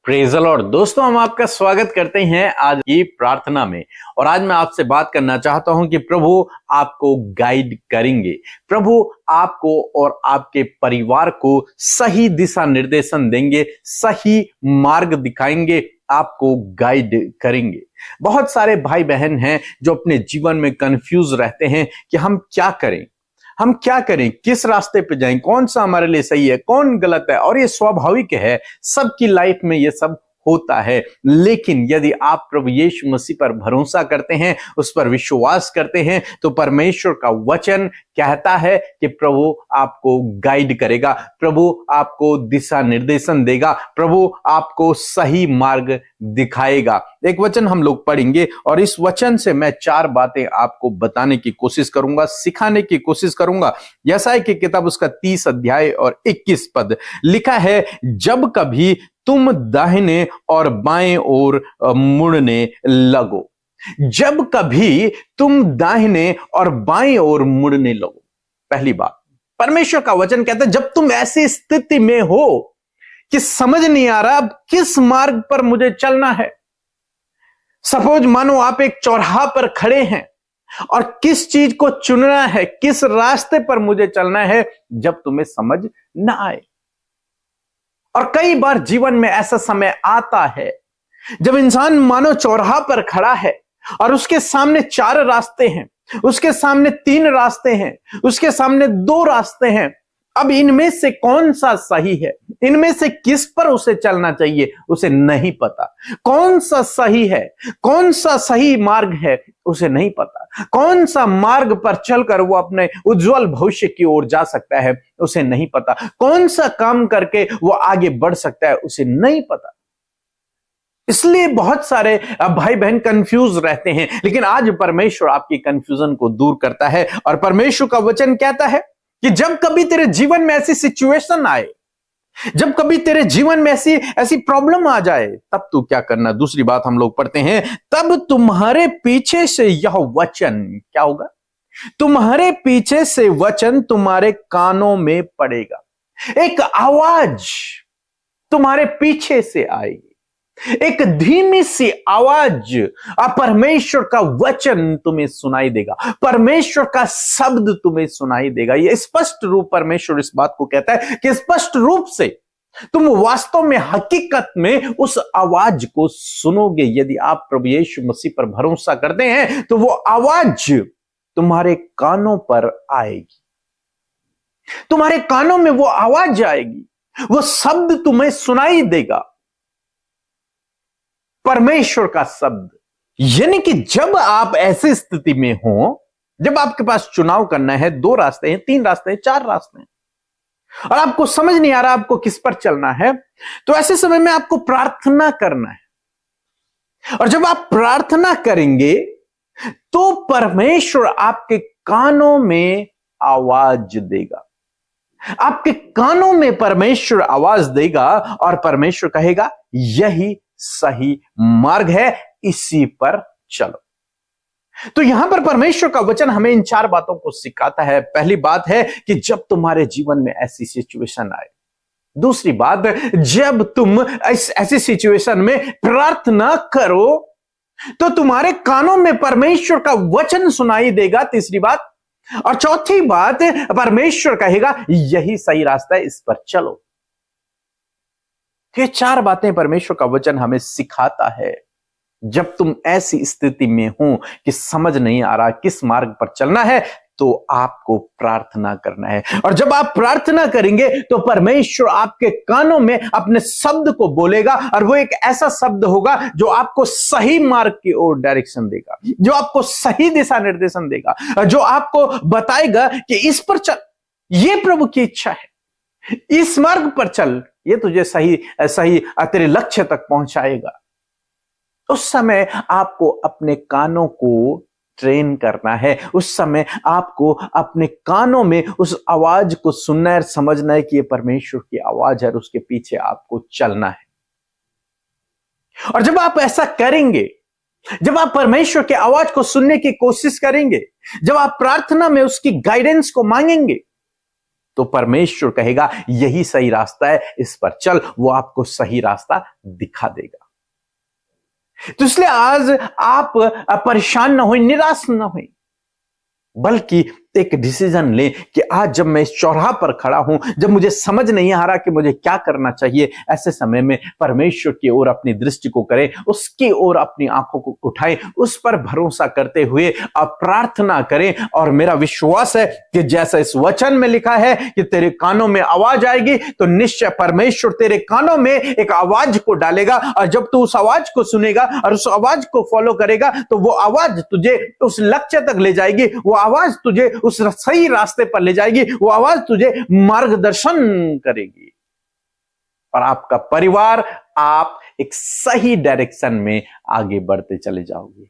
Praise the Lord. दोस्तों, हम आपका स्वागत करते हैं आज की प्रार्थना में। और आज मैं आपसे बात करना चाहता हूं कि प्रभु आपको गाइड करेंगे। प्रभु आपको और आपके परिवार को सही दिशा निर्देशन देंगे, सही मार्ग दिखाएंगे, आपको गाइड करेंगे। बहुत सारे भाई बहन हैं जो अपने जीवन में कंफ्यूज रहते हैं कि हम क्या करें, किस रास्ते पे जाएं, कौन सा हमारे लिए सही है, कौन गलत है। और ये स्वाभाविक है, सबकी लाइफ में ये सब होता है। लेकिन यदि आप प्रभु यीशु मसीह पर भरोसा करते हैं, उस पर विश्वास करते हैं, तो परमेश्वर का वचन कहता है कि प्रभु आपको गाइड करेगा, प्रभु आपको दिशा निर्देशन देगा, प्रभु आपको सही मार्ग दिखाएगा। एक वचन हम लोग पढ़ेंगे और इस वचन से मैं 4 बातें आपको बताने की कोशिश करूंगा, सिखाने की कोशिश करूंगा। यशायाह की किताब उसका 30 अध्याय और 21 पद लिखा है, जब कभी तुम दाहिने और बाएं ओर मुड़ने लगो। जब कभी तुम दाहिने और बाएं ओर मुड़ने लगो। पहली बात, परमेश्वर का वचन कहता है जब तुम ऐसी स्थिति में हो कि समझ नहीं आ रहा अब किस मार्ग पर मुझे चलना है। सपोज मानो आप एक चौराहा पर खड़े हैं और किस चीज को चुनना है, किस रास्ते पर मुझे चलना है, जब तुम्हें समझ ना आए। और कई बार जीवन में ऐसा समय आता है जब इंसान मानो चौराहा पर खड़ा है और उसके सामने 4 रास्ते हैं, उसके सामने 3 रास्ते हैं, उसके सामने 2 रास्ते हैं। अब इनमें से कौन सा सही है, इनमें से किस पर उसे चलना चाहिए, उसे नहीं पता। कौन सा सही है, कौन सा सही मार्ग है, उसे नहीं पता। कौन सा मार्ग पर चलकर वो अपने उज्जवल भविष्य की ओर जा सकता है, उसे नहीं पता। कौन सा काम करके वो आगे बढ़ सकता है, उसे नहीं पता। इसलिए बहुत सारे भाई बहन कंफ्यूज रहते हैं। लेकिन आज परमेश्वर आपकी कंफ्यूजन को दूर करता है और परमेश्वर का वचन कहता है कि जब कभी तेरे जीवन में ऐसी सिचुएशन आए, जब कभी तेरे जीवन में ऐसी प्रॉब्लम आ जाए, तब तू क्या करना। दूसरी बात हम लोग पढ़ते हैं, तब तुम्हारे पीछे से यह वचन क्या होगा, तुम्हारे पीछे से वचन तुम्हारे कानों में पड़ेगा। एक आवाज तुम्हारे पीछे से आएगी, एक धीमी सी आवाज, परमेश्वर का वचन तुम्हें सुनाई देगा, परमेश्वर का शब्द तुम्हें सुनाई देगा। यह स्पष्ट रूप परमेश्वर इस बात को कहता है कि स्पष्ट रूप से तुम वास्तव में हकीकत में उस आवाज को सुनोगे। यदि आप प्रभु यीशु मसीह पर भरोसा करते हैं तो वो आवाज तुम्हारे कानों पर आएगी, तुम्हारे कानों में वो आवाज आएगी, वो शब्द तुम्हें सुनाई देगा, परमेश्वर का शब्द। यानी कि जब आप ऐसी स्थिति में हो, जब आपके पास चुनाव करना है, 2 रास्ते हैं, 3 रास्ते हैं, 4 रास्ते हैं, और आपको समझ नहीं आ रहा आपको किस पर चलना है, तो ऐसे समय में आपको प्रार्थना करना है। और जब आप प्रार्थना करेंगे तो परमेश्वर आपके कानों में आवाज देगा, आपके कानों में परमेश्वर आवाज देगा और परमेश्वर कहेगा यही सही मार्ग है, इसी पर चलो। तो यहां पर परमेश्वर का वचन हमें इन 4 बातों को सिखाता है। पहली बात है कि जब तुम्हारे जीवन में ऐसी सिचुएशन आए। दूसरी बात, जब तुम ऐसी सिचुएशन में प्रार्थना करो तो तुम्हारे कानों में परमेश्वर का वचन सुनाई देगा। तीसरी बात, और चौथी बात, परमेश्वर कहेगा यही सही रास्ता है, इस पर चलो। ये 4 बातें परमेश्वर का वचन हमें सिखाता है। जब तुम ऐसी स्थिति में हो कि समझ नहीं आ रहा किस मार्ग पर चलना है, तो आपको प्रार्थना करना है। और जब आप प्रार्थना करेंगे तो परमेश्वर आपके कानों में अपने शब्द को बोलेगा, और वो एक ऐसा शब्द होगा जो आपको सही मार्ग की ओर डायरेक्शन देगा, जो आपको सही दिशा निर्देशन देगा, जो आपको बताएगा कि इस पर चल, ये प्रभु की इच्छा है, इस मार्ग पर चल, ये तुझे सही तेरे लक्ष्य तक पहुंचाएगा। उस समय आपको अपने कानों को ट्रेन करना है, उस समय आपको अपने कानों में उस आवाज को सुनना है, समझना है कि ये परमेश्वर की आवाज है और उसके पीछे आपको चलना है। और जब आप ऐसा करेंगे, जब आप परमेश्वर की आवाज को सुनने की कोशिश करेंगे, जब आप प्रार्थना में उसकी गाइडेंस को मांगेंगे, तो परमेश्वर कहेगा यही सही रास्ता है, इस पर चल। वो आपको सही रास्ता दिखा देगा। तो इसलिए आज आप परेशान ना हो, निराश ना हो, बल्कि एक डिसीजन लें कि आज जब मैं इस चौराहा पर खड़ा हूं, जब मुझे समझ नहीं आ रहा कि मुझे क्या करना चाहिए, ऐसे समय में परमेश्वर की ओर अपनी दृष्टि को करें, उसकी ओर अपनी आंखों को उठाएं, उस पर भरोसा करते हुए आप प्रार्थना करें। और मेरा विश्वास है कि जैसा इस वचन में लिखा है कि तेरे कानों में आवाज आएगी, तो निश्चय परमेश्वर तेरे कानों में एक आवाज को डालेगा। और जब तू उस आवाज को सुनेगा और उस आवाज को फॉलो करेगा, तो वो आवाज तुझे उस लक्ष्य तक ले जाएगी, वो आवाज तुझे उस सही रास्ते पर ले जाएगी, वो आवाज तुझे मार्गदर्शन करेगी और आपका परिवार, आप एक सही डायरेक्शन में आगे बढ़ते चले जाओगे।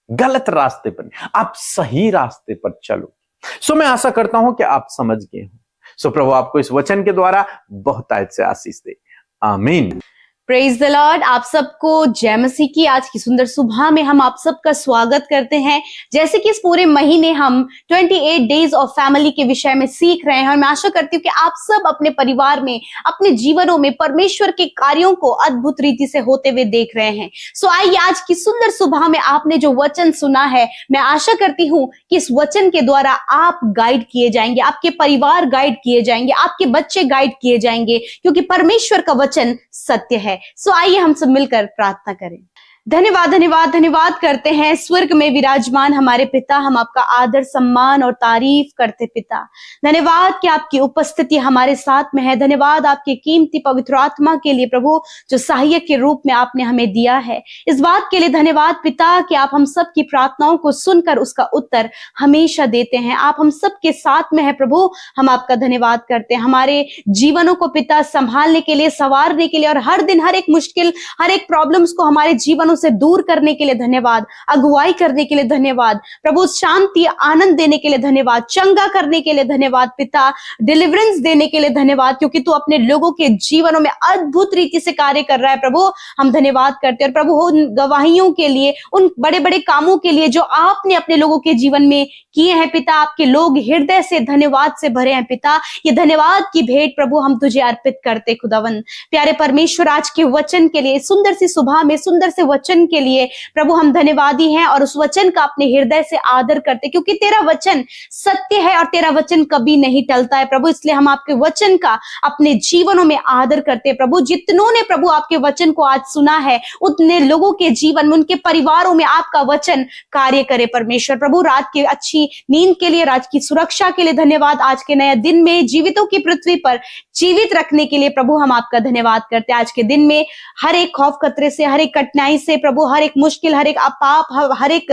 गलत रास्ते पर नहीं, आप सही रास्ते पर चलो। सो मैं आशा करता हूं कि आप समझ गए हो। सो प्रभु आपको इस वचन के द्वारा बहुतायत से आशीष दे। आमीन। Praise the Lord. आप सबको जय मसीह की आज की सुंदर सुबह में हम आप सबका स्वागत करते हैं। जैसे कि इस पूरे महीने हम 28 डेज ऑफ फैमिली के विषय में सीख रहे हैं और मैं आशा करती हूँ कि आप सब अपने परिवार में, अपने जीवनों में परमेश्वर के कार्यों को अद्भुत रीति से होते हुए देख रहे हैं। सो आइए आज की सुंदर सुबह में आपने जो वचन सुना है, मैं आशा करती हूँ कि इस वचन के द्वारा आप गाइड किए जाएंगे, आपके परिवार गाइड किए जाएंगे, आपके बच्चे गाइड किए जाएंगे, क्योंकि परमेश्वर का वचन सत्य है। सो आइए हम सब मिलकर प्रार्थना करें। धन्यवाद धन्यवाद धन्यवाद करते हैं स्वर्ग में विराजमान हमारे पिता, हम आपका आदर सम्मान और तारीफ करते पिता। धन्यवाद कि आपकी उपस्थिति हमारे साथ में है। धन्यवाद आपके कीमती पवित्र आत्मा के लिए प्रभु, जो सहायक के रूप में आपने हमें दिया है। इस बात के लिए धन्यवाद पिता कि आप हम सब की प्रार्थनाओं को सुनकर उसका उत्तर हमेशा देते हैं। आप हम सब के साथ में है प्रभु, हम आपका धन्यवाद करते हैं। हमारे जीवनों को पिता संभालने के लिए, संवारने के लिए और हर दिन हर एक मुश्किल, हर एक प्रॉब्लम्स को हमारे जीवनों से दूर करने के लिए धन्यवाद, अगुवाई करने के लिए धन्यवाद प्रभु, शांति आनंद देने के लिए धन्यवाद, चंगा करने के लिए धन्यवाद पिता, डिलीवरेंस देने के लिए धन्यवाद, क्योंकि तू अपने लोगों के जीवनों में अद्भुत रीति से कार्य कर रहा है प्रभु। हम धन्यवाद करते हैं। और प्रभु उन गवाहियों के लिए, उन बड़े बड़े कामों के लिए जो आपने अपने लोगों के जीवन में किए हैं पिता, आपके लोग हृदय से धन्यवाद से भरे हैं पिता। ये धन्यवाद की भेंट प्रभु हम तुझे अर्पित करते खुदावन। प्यारे परमेश्वर, आज के वचन के लिए, सुंदर सी सुबह में सुंदर से वचन के लिए प्रभु हम धन्यवादी हैं और उस वचन का अपने हृदय से आदर करते, क्योंकि तेरा वचन सत्य है और तेरा वचन कभी नहीं टलता है प्रभु। इसलिए हम आपके वचन का अपने जीवनों में आदर करते हैं प्रभु। जितनों ने प्रभु आपके वचन को आज सुना है, उतने लोगों के जीवन में, उनके परिवारों में आपका वचन कार्य करे परमेश्वर। प्रभु रात की अच्छी नींद के लिए, रात की सुरक्षा के लिए धन्यवाद। आज के नए दिन में जीवितों की पृथ्वी पर जीवित रखने के लिए प्रभु हम आपका धन्यवाद करते हैं। आज के दिन में हर एक खौफ खतरे से, हर एक कठिनाई से प्रभु, हर एक मुश्किल, हर एक पाप, हर एक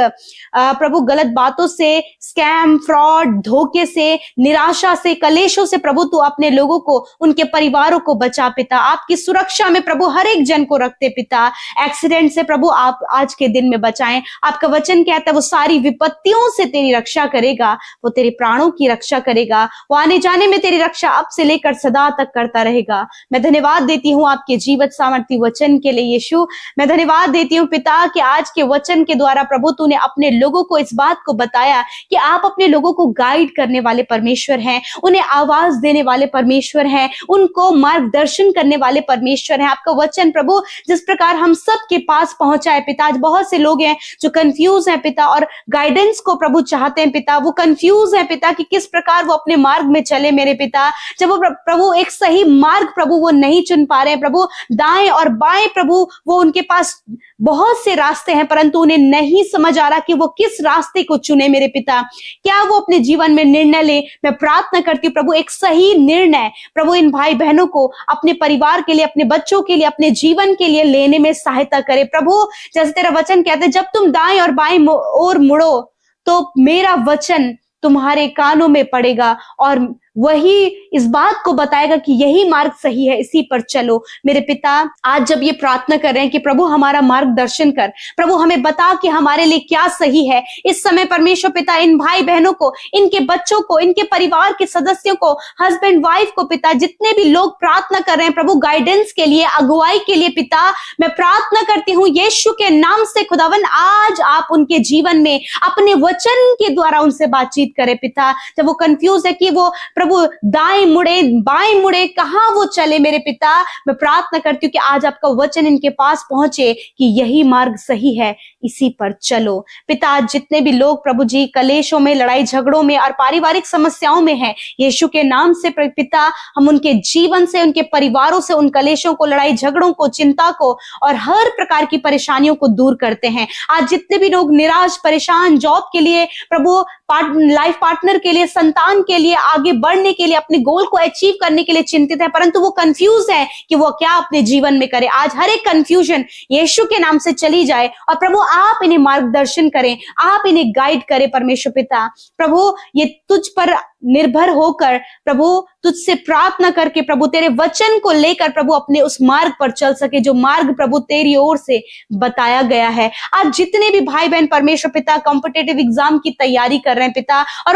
प्रभु गलत बातों से, स्कैम, फ्रॉड, धोखे से, निराशा से, कलेशों से प्रभु तू अपने लोगों को, उनके परिवारों को बचा पिता। आपकी सुरक्षा में प्रभु हर एक जन को रखते पिता। एक्सीडेंट से प्रभु आप आज के दिन में बचाएं। आपका वचन कहता है वो सारी विपत्तियों से तेरी रक्षा करेगा, वो तेरे प्राणों की रक्षा करेगा, वो आने जाने में तेरी रक्षा अब से लेकर सदा तक करता रहेगा। मैं धन्यवाद देती हूँ आपके जीवित सामर्थ्य वचन के लिए यीशु। मैं धन्यवाद देती हूँ पिता कि आज के वचन के द्वारा प्रभु तूने अपने लोगों को इस बात को बताया कि आप अपने लोगों को गाइड करने वाले परमेश्वर हैं, उन्हें आवाज देने वाले परमेश्वर हैं, उनको मार्गदर्शन करने वाले परमेश्वर हैं। आपका वचन प्रभु जिस प्रकार हम सब के पास पहुंचा है पिता, आज बहुत से लोग हैं जो कंफ्यूज हैं पिता और गाइडेंस को प्रभु चाहते हैं पिता। वो कंफ्यूज है पिता कि किस प्रकार वो अपने मार्ग में चले मेरे पिता। जब वो प्रभु एक सही मार्ग प्रभु वो नहीं चुन पा रहे हैं प्रभु, दाएं और बाएं प्रभु वो उनके पास बहुत से रास्ते हैं, परंतु उन्हें नहीं समझ आ रहा कि वो किस रास्ते को चुने मेरे पिता, क्या वो अपने जीवन में निर्णय ले। मैं प्रार्थना करती हूँ प्रभु एक सही निर्णय प्रभु इन भाई बहनों को अपने परिवार के लिए, अपने बच्चों के लिए, अपने जीवन के लिए लेने में सहायता करे प्रभु। जैसे तेरा वचन कहते हैं, जब तुम दाएं और बाएं ओर मुड़ो तो मेरा वचन तुम्हारे कानों में पड़ेगा और वही इस बात को बताएगा कि यही मार्ग सही है, इसी पर चलो मेरे पिता। आज जब ये प्रार्थना कर रहे हैं कि प्रभु हमारा मार्गदर्शन कर, प्रभु हमें बता कि हमारे लिए क्या सही है। इस समय परमेश्वर पिता इन भाई बहनों को, इनके बच्चों को, इनके परिवार के सदस्यों को, हस्बैंड वाइफ को पिता, जितने भी लोग प्रार्थना कर रहे हैं प्रभु गाइडेंस के लिए, अगुवाई के लिए पिता, मैं प्रार्थना करती हूँ यीशु के नाम से खुदावन, आज आप उनके जीवन में अपने वचन के द्वारा उनसे बातचीत करें पिता। जब वो कंफ्यूज है कि वो प्रभु दाएं मुड़े बाएं मुड़े, कहाँ वो चले मेरे पिता। मैं प्रार्थना करती हूँ कि आज आपका वचन इनके पास पहुंचे कि यही मार्ग सही है, इसी पर चलो। पिता, आज जितने भी लोग प्रभु जी कलेशों में, लड़ाई झगड़ों में और पारिवारिक समस्याओं में हैं, यीशु के नाम से पिता हम उनके जीवन से, उनके परिवारों से उन कलेशों को, लड़ाई झगड़ों को, चिंता को और हर प्रकार की परेशानियों को दूर करते हैं। आज जितने भी लोग निराश, परेशान, जॉब के लिए प्रभु, लाइफ पार्टनर के लिए, संतान के लिए, आगे बढ़ने के लिए, अपने गोल को अचीव करने के लिए चिंतित है, परंतु वो कंफ्यूज है कि वो क्या अपने जीवन में करे, आज हर एक कंफ्यूजन यीशु के नाम से चली जाए और प्रभु आप इन्हें मार्गदर्शन करें, आप इन्हें गाइड करें परमेश्वर पिता। प्रभु ये तुझ पर निर्भर होकर प्रभु तुझसे प्रार्थना करके प्रभु तेरे वचन को लेकर प्रभु अपने उस मार्ग पर चल सके जो मार्ग प्रभु तेरी ओर से बताया गया है। आज जितने भी भाई बहन परमेश्वर पिता कॉम्पिटिटिव एग्जाम की तैयारी कर रहे हैं पिता, और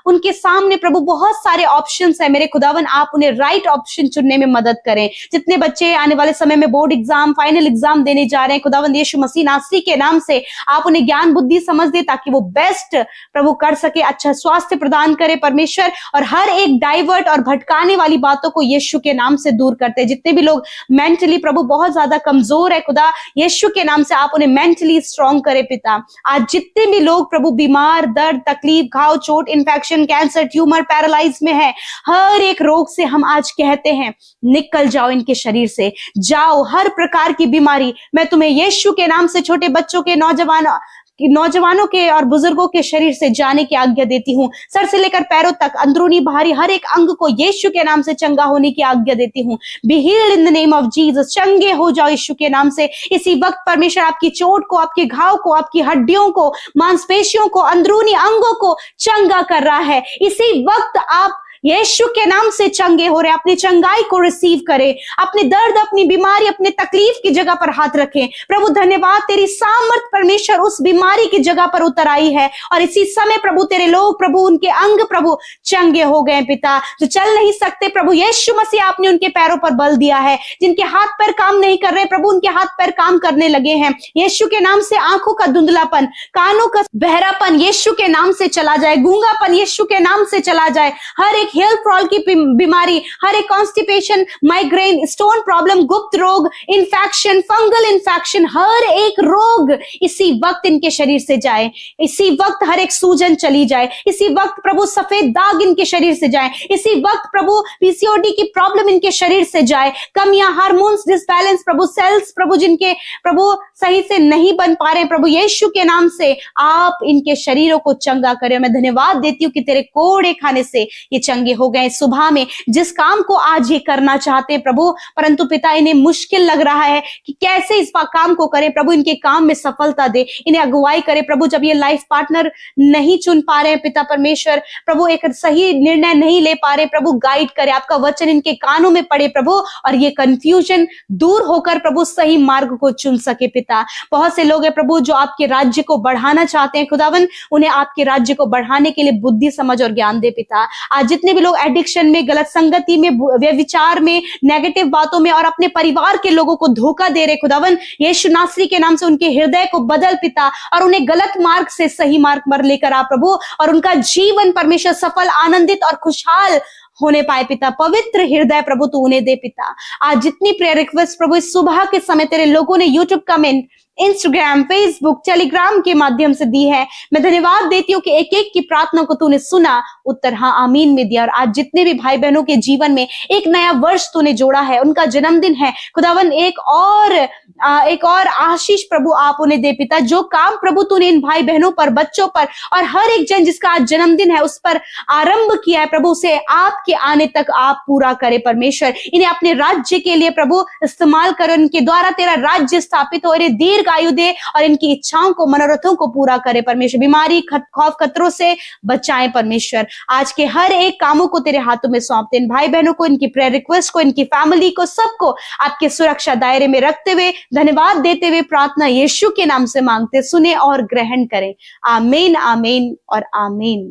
उनके सामने प्रभु बहुत सारे ऑप्शंस है मेरे खुदावन, आप उन्हें राइट ऑप्शन चुनने में मदद करें। जितने बच्चे आने वाले समय में बोर्ड एग्जाम, फाइनल एग्जाम देने जा रहे हैं, खुदावन यीशु मसीह नासरी के नाम से आप उन्हें ज्ञान बुद्धि समझ दे ताकि वो बेस्ट प्रभु कर सके, अच्छा स्वास्थ्य प्रदान करे परमेश्वर, और हर एक डाइवर्ट और भटकाने वाली बातों को यीशु के नाम से दूर करते हैं। जितने भी लोग मेंटली प्रभु बहुत ज्यादा कमजोर है खुदा, यीशु के नाम से आप उन्हें मेंटली स्ट्रॉन्ग करे पिता। आज जितने भी लोग प्रभु बीमार, दर्द, तकलीफ, घाव, चोट, इन्फेक्शन, कैंसर, ट्यूमर, पैरालाइज में है, हर एक रोग से हम आज कहते हैं निकल जाओ इनके शरीर से, जाओ हर प्रकार की बीमारी मैं तुम्हें यीशु के नाम से, छोटे बच्चों के, नौजवानों के और बुजुर्गों के शरीर से जाने की आज्ञा देती हूँ। सर से लेकर पैरों तक, अंदरूनी बाहरी हर एक अंग को यीशु के नाम से चंगा होने की आज्ञा देती हूँ। Be healed in the name of Jesus, चंगे हो जाओ यीशु के नाम से। इसी वक्त परमेश्वर आपकी चोट को, आपके घाव को, आपकी हड्डियों को, मांसपेशियों को, अंदरूनी अंगों को चंगा कर रहा है। इसी वक्त आप यीशु के नाम से चंगे हो रहे हैं, अपनी चंगाई को रिसीव करें, अपने दर्द, अपनी बीमारी, अपने तकलीफ की जगह पर हाथ रखें। प्रभु धन्यवाद, तेरी सामर्थ परमेश्वर उस बीमारी की जगह पर उतर आई है और इसी समय प्रभु तेरे लोग प्रभु उनके अंग प्रभु चंगे हो गए पिता, जो चल नहीं सकते प्रभु यीशु मसीह आपने उनके पैरों पर बल दिया है। जिनके हाथ पैर काम नहीं कर रहे प्रभु उनके हाथ पैर काम करने लगे हैं। यीशु के नाम से आंखों का धुंधलापन, कानों का बहरापन यीशु के नाम से चला जाए, गूंगापन यीशु के नाम से चला जाए। हर एक हेल्थ प्रॉब्लम की बीमारी, हर एक कॉन्स्टिपेशन, माइग्रेन, स्टोन प्रॉब्लम, गुप्त रोग, इन्फेक्शन, फंगल इन्फेक्शन, हर एक रोग इसी वक्त इनके शरीर से जाए। इसी वक्त हर एक सूजन चली जाए। इसी वक्त प्रभु सफेद दाग इनके शरीर से जाए। इसी वक्त प्रभु पीसीओडी की प्रॉब्लम इनके शरीर से जाए। कमियां, हार्मोन्स डिसबैलेंस प्रभु, सेल्स प्रभु जिनके प्रभु सही से नहीं बन पा रहे प्रभु यीशु के नाम से आप इनके शरीरों को चंगा करें। मैं धन्यवाद देती हूँ कि तेरे कोड़े खाने से ये चंगे हो गए। सुबह में जिस काम को आज ये करना चाहते हैं प्रभु, परंतु पिता इन्हें मुश्किल लग रहा है कि कैसे इस काम को करें प्रभु, इनके काम में सफलता दे, इन्हें अगुवाई करे प्रभु। जब ये लाइफ पार्टनर नहीं चुन पा रहे हैं पिता परमेश्वर प्रभु, एक सही निर्णय नहीं ले पा रहे प्रभु, गाइड करे, आपका वचन इनके कानों में पड़े प्रभु और ये कंफ्यूजन दूर होकर प्रभु सही मार्ग को चुन सके पिता। बहुत से लोग हैं प्रभु जो आपके राज्य को बढ़ाना चाहते हैं खुदावन, उन्हें आपके राज्य को बढ़ाने के लिए बुद्धि, समझ और ज्ञान दे पिता। आज जितने भी लोग एडिक्शन में, गलत संगति में, व्यभिचार में, नेगेटिव बातों में और अपने परिवार के लोगों को धोखा दे रहे खुदावन, यीशु नासरी के नाम से उनके हृदय को बदल पिता और उन्हें गलत मार्ग से सही मार्ग पर लेकर आ प्रभु, और उनका जीवन परमेश्वर सफल, आनंदित और खुशहाल होने पाए पिता। पवित्र हृदय प्रभु तू उन्हें दे पिता। आज जितनी प्रेयर रिक्वेस्ट प्रभु इस सुबह के समय तेरे लोगों ने YouTube comment, Instagram, Facebook, Telegram के माध्यम से दी है, मैं धन्यवाद देती हूँ कि एक एक की प्रार्थना को तूने सुना, उत्तर हाँ आमीन में दिया। और आज जितने भी भाई बहनों के जीवन में एक नया वर्ष तूने जोड़ा है, उनका जन्मदिन है खुदावन, एक और आशीष प्रभु आप उन्हें दे पिता। जो काम प्रभु तूने इन भाई बहनों पर, बच्चों पर और हर एक जन जिसका आज जन्मदिन है उस पर आरंभ किया है प्रभु, उसे आपके आने तक आप पूरा करे परमेश्वर। इन्हें अपने राज्य के लिए प्रभु इस्तेमाल करो, इनके द्वारा तेरा राज्य स्थापित हो, इन्हें दीर्घ आयु दे और इनकी इच्छाओं को, मनोरथों को पूरा करे परमेश्वर। बीमारी, खौफ, खतरों से बचाएं परमेश्वर। आज के हर एक कामों को तेरे हाथों में सौंपते, इन भाई बहनों को, इनकी प्रेयर रिक्वेस्ट को, इनकी फैमिली को, सबको आपके सुरक्षा दायरे में रखते हुए, धन्यवाद देते हुए प्रार्थना यीशु के नाम से मांगते, सुने और ग्रहण करें। आमीन, आमीन और आमीन।